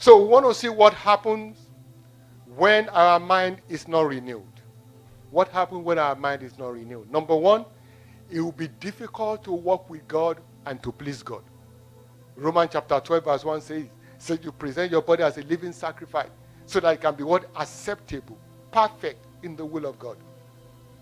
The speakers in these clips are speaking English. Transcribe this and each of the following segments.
So we want to see what happens when our mind is not renewed. What happens when our mind is not renewed? Number one, it will be difficult to walk with God and to please God. Romans chapter 12 verse 1 says, so you present your body as a living sacrifice so that it can be what? Acceptable, perfect in the will of God.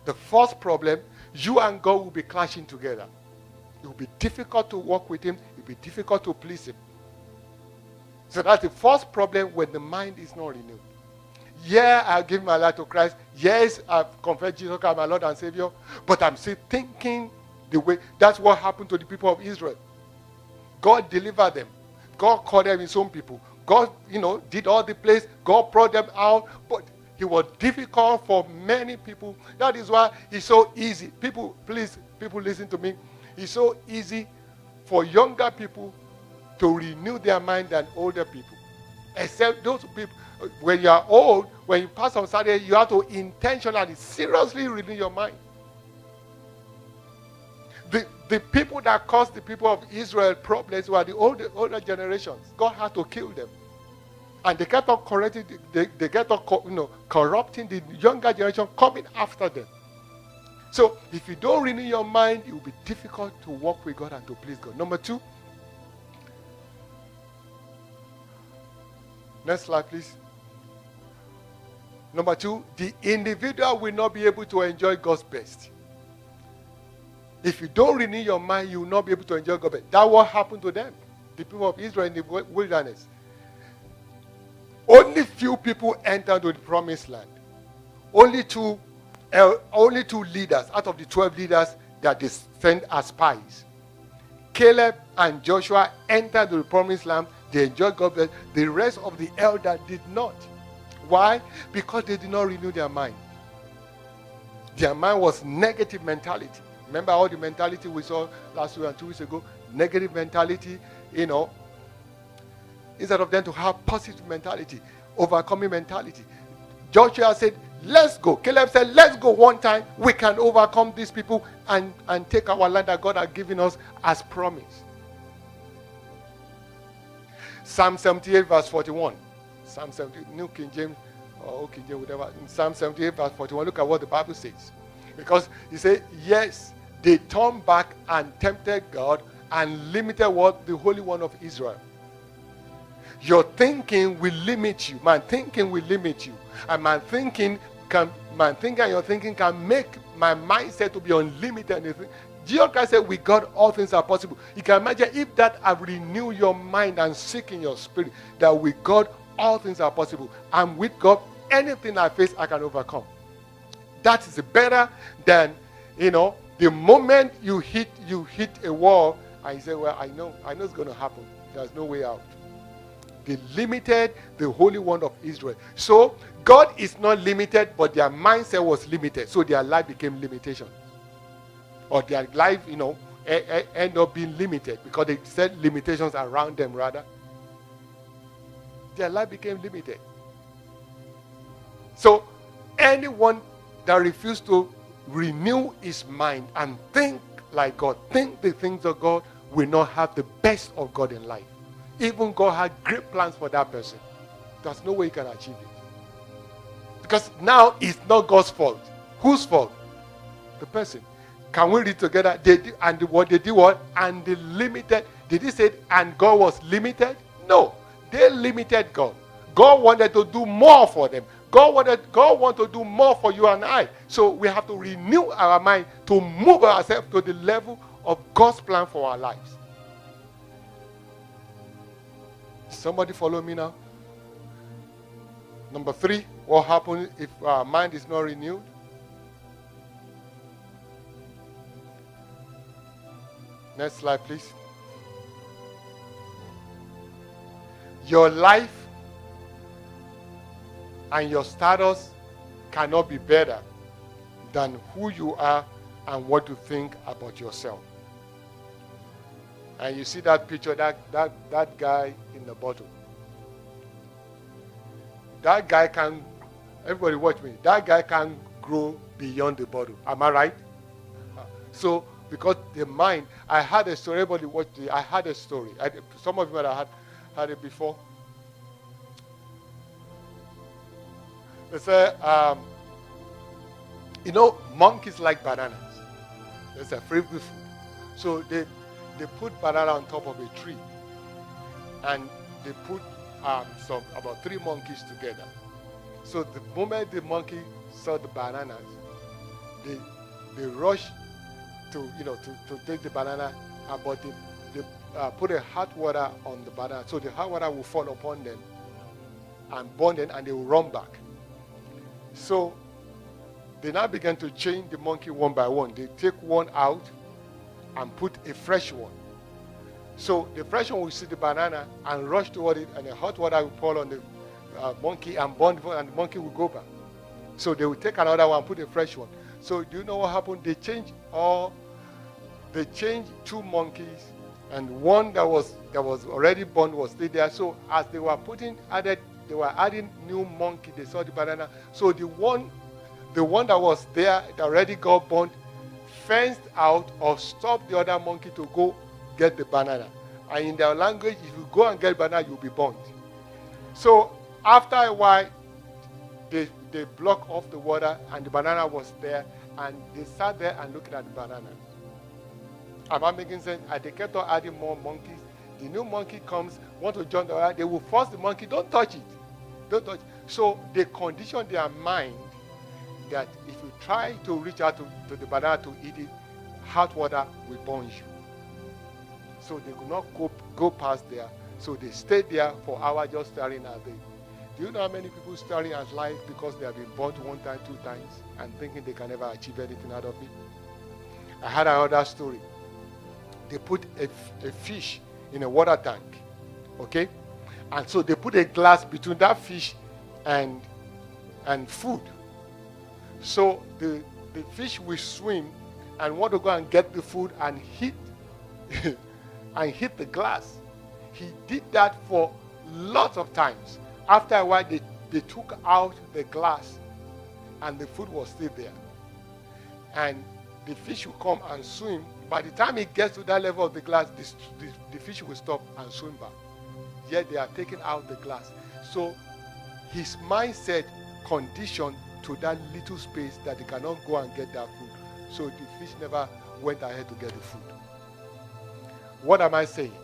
The first problem, you and God will be clashing together. It will be difficult to walk with him. It will be difficult to please him. So that's the first problem when the mind is not renewed. Yeah, I've given my life to Christ. Yes, I've confessed Jesus as my Lord and Savior. But I'm still thinking the way. That's what happened to the people of Israel. God delivered them. God called them his own people. God, did all the place. God brought them out. But it was difficult for many people. That is why it's so easy. People listen to me. It's so easy for younger people to renew their mind than older people. Except those people, when you are old, when you pass on Saturday, you have to intentionally, seriously renew your mind. The people that caused the people of Israel problems were the older generations. God had to kill them. And they kept on correcting, they kept on corrupting the younger generation coming after them. So if you don't renew your mind, it will be difficult to walk with God and to please God. Number two. Next slide, please. Number two, the individual will not be able to enjoy God's best. If you don't renew your mind, you will not be able to enjoy God's best. That's what happened to them, the people of Israel in the wilderness. Only few people entered the promised land. Only two leaders out of the 12 leaders that they sent as spies. Caleb and Joshua entered the promised land. They enjoyed God's blessing. The rest of the elders did not. Why? Because they did not renew their mind. Their mind was negative mentality. Remember all the mentality we saw last week and 2 weeks ago? Negative mentality, instead of them to have positive mentality, overcoming mentality. Joshua said, let's go. Caleb said, let's go one time. We can overcome these people and take our land that God has given us as promise. Psalm 78 verse 41. Psalm 78, New King James, or Old King James, whatever. In Psalm 78 verse 41, look at what the Bible says. Because he said, yes, they turned back and tempted God and limited what? The Holy One of Israel. Your thinking will limit you. My thinking will limit you. And my thinking and your thinking can make my mindset to be unlimited. Jesus Christ said, with God, all things are possible. You can imagine if that have renewed your mind and seek in your spirit, that with God, all things are possible. And with God, anything I face, I can overcome. That is better than, the moment you hit a wall, and you say, well, I know it's going to happen. There's no way out. They limited the Holy One of Israel. So, God is not limited, but their mindset was limited. So, their life became limitation. Or their life, end up being limited because they set limitations around them, rather. Their life became limited. So, anyone that refused to renew his mind and think like God, think the things of God, will not have the best of God in life. Even God had great plans for that person. There's no way he can achieve it. Because now it's not God's fault. Whose fault? The person. Can we read together? They did, and what they did was, and they limited. Did he say, and God was limited? No. They limited God. God wanted to do more for them. God wanted to do more for you and I. So we have to renew our mind to move ourselves to the level of God's plan for our lives. Somebody follow me now? Number 3, what happens if our mind is not renewed? Next slide, please. Your life and your status cannot be better than who you are and what you think about yourself. And you see that picture, that guy in the bottle. That guy can, everybody watch me, that guy can grow beyond the bottle. Am I right? So, because the mind, I had a story, everybody watched it, I had a story. Some of you might have had it before. They say, monkeys like bananas. It's a favorite food. So they put banana on top of a tree, and they put about 3 monkeys together. So the moment the monkey saw the bananas, they rush to take the banana, but they put a hot water on the banana, so the hot water will fall upon them and burn them, and they will run back. So they now began to change the monkey one by one. They take one out and put a fresh one. So the fresh one will see the banana and rush toward it, and the hot water will fall on the monkey and burn, and the monkey will go back. So they will take another one, put a fresh one. So do you know what happened? They changed 2 monkeys, and one that was already burned was still there. So as they were adding new monkey, they saw the banana. So the one that was there that already got burned fenced out or stopped the other monkey to go get the banana. And in their language, if you go and get banana, you'll be burnt. So after a while, they blocked off the water, and the banana was there, and they sat there and looked at the banana. Am I making sense? And they kept on adding more monkeys. The new monkey comes, want to join the other, they will force the monkey, don't touch it. Don't touch it. So they condition their mind that if you try to reach out to the banana to eat it, hot water will burn you. So they could not go past there. So they stayed there for hours just staring at it. Do you know how many people staring at life because they have been burnt 1 time, 2 times, and thinking they can never achieve anything out of it? I had another story. They put a fish in a water tank, okay? And so they put a glass between that fish and food. So the fish will swim and want to go and get the food and hit and hit the glass. He did that for lots of times. After a while, they took out the glass, and the food was still there. And the fish will come and swim. By the time it gets to that level of the glass, the fish will stop and swim back. Yet they are taking out the glass. So his mindset conditioned to that little space that they cannot go and get that food. So the fish never went ahead to get the food. What am I saying?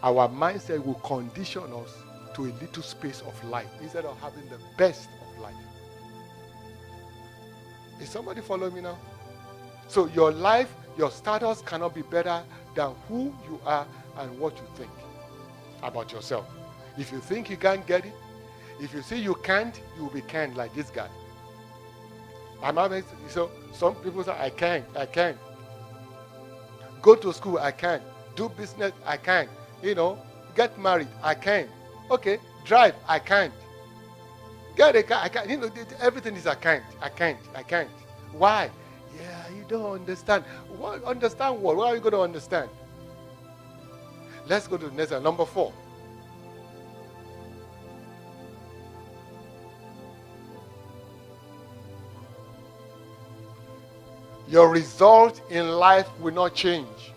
Our mindset will condition us to a little space of life instead of having the best of life. Is somebody following me now? So your life, your status cannot be better than who you are and what you think about yourself. If you think you can't get it, if you say you can't, you will be canned like this guy. So some people say, I can't. Go to school, I can't. Do business, I can't. Get married, I can't. Okay, drive, I can't. Get a car, I can't. Everything is I can't. Why? Yeah, you don't understand. What? Understand what? What are you going to understand? Let's go to the next one. Number 4. Your result in life will not change.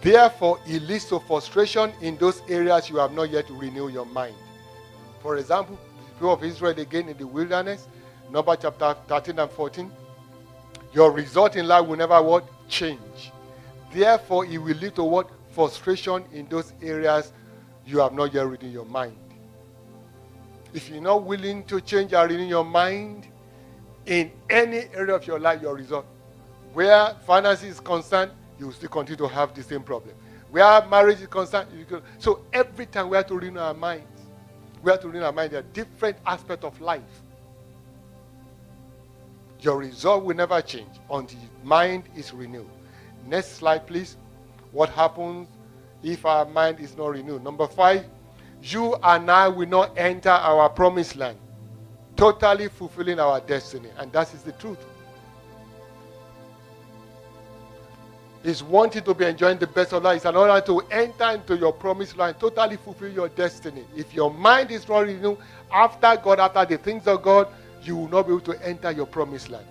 Therefore, it leads to frustration in those areas you have not yet renewed your mind. For example, the people of Israel again in the wilderness, Numbers chapter 13 and 14. Your result in life will never what? Change. Therefore, it will lead to what? Frustration in those areas you have not yet renewed your mind. If you're not willing to change and renew your mind in any area of your life, your result, where finance is concerned, you will still continue to have the same problem. Where marriage is concerned, so every time we have to renew our minds. We have to renew our mind. There are different aspects of life. Your result will never change until your mind is renewed. Next slide, please. What happens if our mind is not renewed? Number 5, you and I will not enter our promised land, totally fulfilling our destiny. And that is the truth. It's wanting to be enjoying the best of life. It's another to enter into your promised land, totally fulfill your destiny. If your mind is not renewed after God, after the things of God, you will not be able to enter your promised land.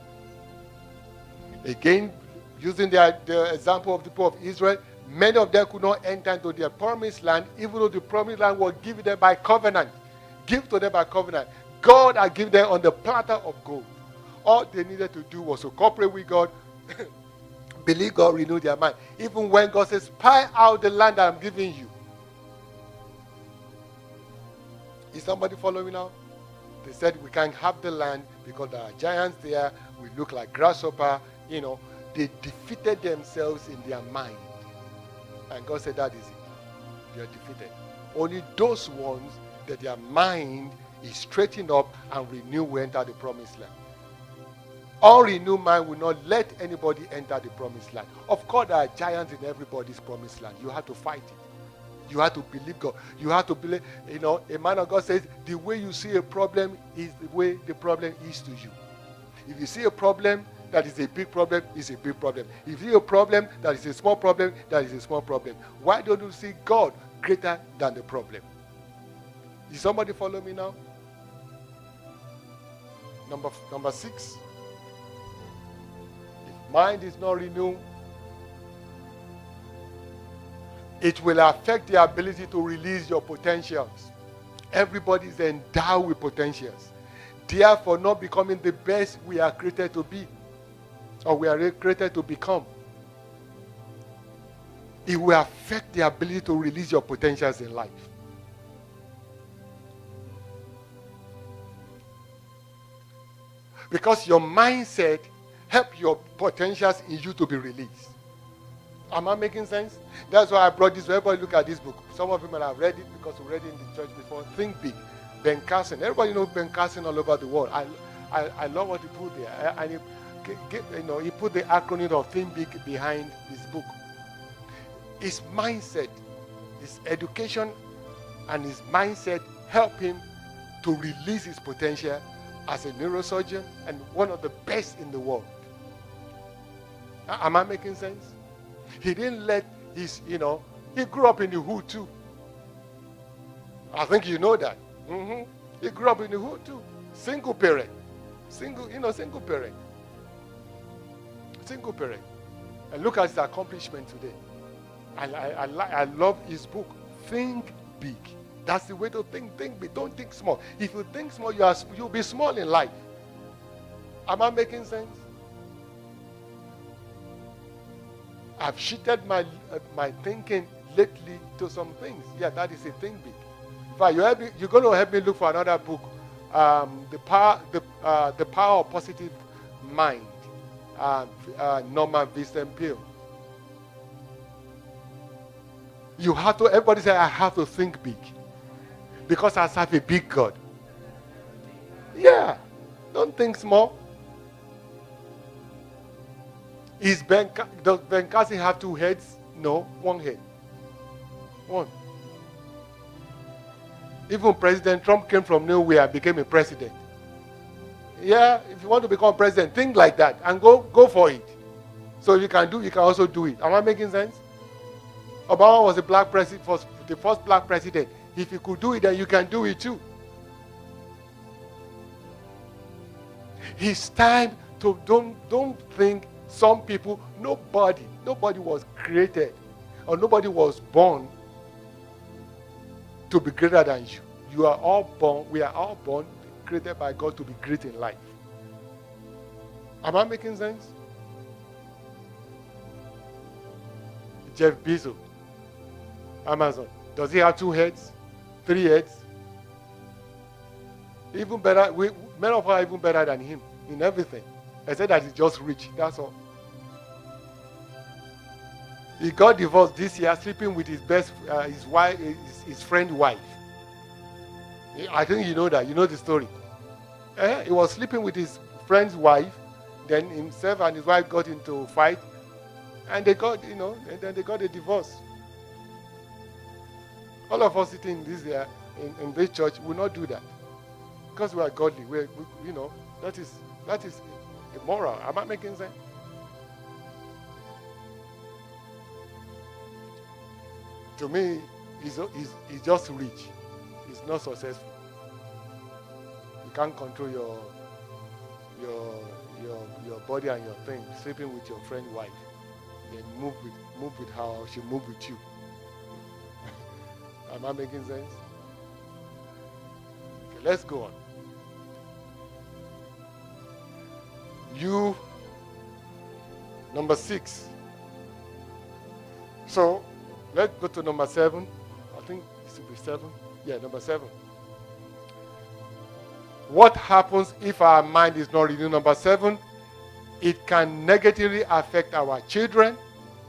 Again, using the example of the people of Israel, many of them could not enter into their promised land, even though the promised land was given them by covenant. Give to them by covenant. God had given them on the platter of gold. All they needed to do was to cooperate with God, believe God, renew their mind. Even when God says, spy out the land that I'm giving you. Is somebody following now? They said we can't have the land because there are giants there. We look like grasshopper. They defeated themselves in their mind. And God said, that is it. You are defeated. Only those ones that their mind is straightened up and renewed will enter the promised land. Unrenewed mind will not let anybody enter the promised land. Of course, there are giants in everybody's promised land. You have to fight it. You have to believe God. You have to believe, a man of God says, the way you see a problem is the way the problem is to you. If you see a problem that is a big problem, it's a big problem. If you see a problem that is a small problem, that is a small problem. Why don't you see God greater than the problem? Is somebody follow me now? Number 6. If mind is not renewed, it will affect the ability to release your potentials. Everybody is endowed with potentials. Therefore, not becoming the best we are created to be, or we are created to become. It will affect the ability to release your potentials in life. Because your mindset helps your potentials in you to be released. Am I making sense? That's why I brought this. Everybody look at this book. Some of you might have read it because we read it in the church before. Think Big. Ben Carson. Everybody knows Ben Carson all over the world. I love what he put there. And he put the acronym of Think Big behind his book. His mindset, his education, and his mindset help him to release his potential as a neurosurgeon and one of the best in the world. Am I making sense? He didn't let his, he grew up in the hood too. I think you know that. He grew up in the hood too. Single parent. Single parent. Single parent. And look at his accomplishment today. I love his book. Think Big. That's the way to think. Think big. Don't think small. If you think small, you'll be small in life. Am I making sense? I've shifted my thinking lately to some things. Yeah, that is a think big. In fact, you're going to help me look for another book. The power of positive mind. Norman Vincent Peale. You have to. Everybody say, I have to think big, because I serve a big God. Yeah, don't think small. Does Ben Carson have 2 heads? No, 1 head. 1. Even President Trump came from nowhere and became a president. Yeah, if you want to become president, think like that and go for it. So you can also do it. Am I making sense? Obama was the first black president. If you could do it, then you can do it too. It's time to don't think. Some people, nobody was created or nobody was born to be greater than you. We are all born, created by God to be great in life. Am I making sense? Jeff Bezos, Amazon. Does he have 2 heads? 3 heads? Even better, many of us are even better than him in everything. I said that he's just rich. That's all. He got divorced this year, sleeping with his friend's wife. I think you know that. You know the story. He was sleeping with his friend's wife. Then himself and his wife got into a fight, and they got, and then they got a divorce. All of us sitting in this church will not do that, because we are godly. That is immoral. Am I making sense? To me, he's just rich. He's not successful. You can't control your body and your thing. Sleeping with your friend's wife, then move with her, or she move with you. Am I making sense? Okay, let's go on. You, number 6. So, let's go to number 7. I think it should be 7. Yeah, number 7. What happens if our mind is not renewed? Number 7, it can negatively affect our children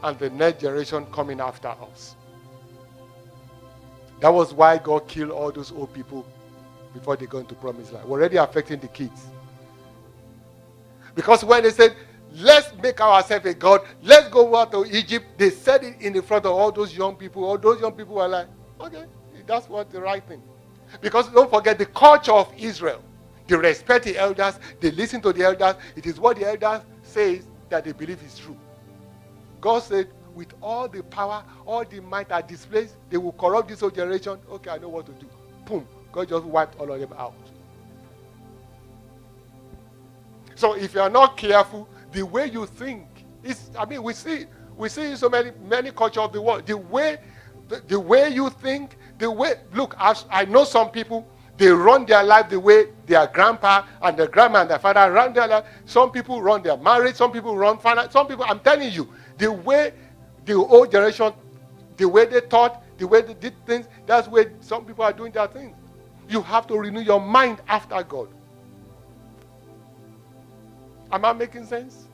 and the next generation coming after us. That was why God killed all those old people before they go into promised land. We're already affecting the kids. Because when they said, let's make ourselves a god, let's go out to Egypt, they said it in the front of all those young people. All those young people were like, okay, that's what the right thing. Because don't forget the culture of Israel. They respect the elders, they listen to the elders. It is what the elders say that they believe is true. God said, with all the power, all the might are displayed, they will corrupt this whole generation. Okay, I know what to do. Boom. God just wiped all of them out. So if you are not careful, the way you think is, we see in so many cultures of the world, the way you think, look, I know some people, they run their life the way their grandpa and their grandma and their father run their life. Some people run their marriage, some people run finance, some people, I'm telling you, the way the old generation, the way they thought, the way they did things, that's the way some people are doing their things. You have to renew your mind after God. Am I making sense?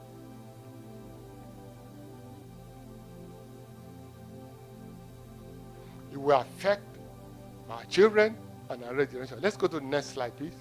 It will affect our children and our next generation. Let's go to the next slide, please.